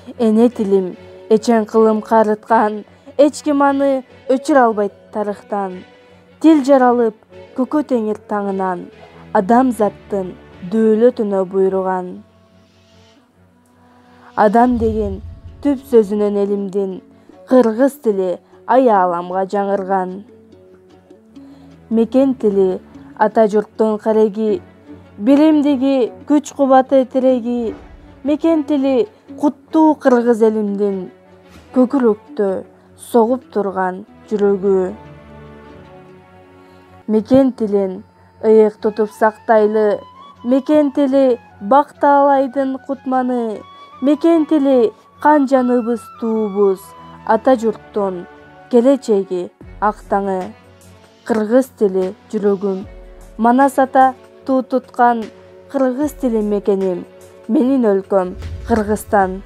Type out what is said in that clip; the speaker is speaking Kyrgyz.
Эне тилим эчен кылым карыткан, эч ким аны өчүрө албайт тарыхтан. Тил жаралып көкө теңир таңынан, адамзаттын дөөлөтүнө буйруган. Адам деген түп сөзүнөн элимдин, кыргыз тили аяламга жаңырган. Мекен тили ата журттун кереги, биримдиги күч кубаты тиреги. Мекен тили куттуу кыргыз элимдин, көкүрөктө согуп турган жүрөгү. Мекен тилин ыйык тутуп сактайлы, мекен тили бактаалайдын кутманы. Мекен тили канжаныбыз туубуз, ата журттун келечеги ак таңы. Кыргыз тили жүрөгүм, Манас ата туу туткан, кыргыз тили мекеним, менин өлкөм Кыргызстан.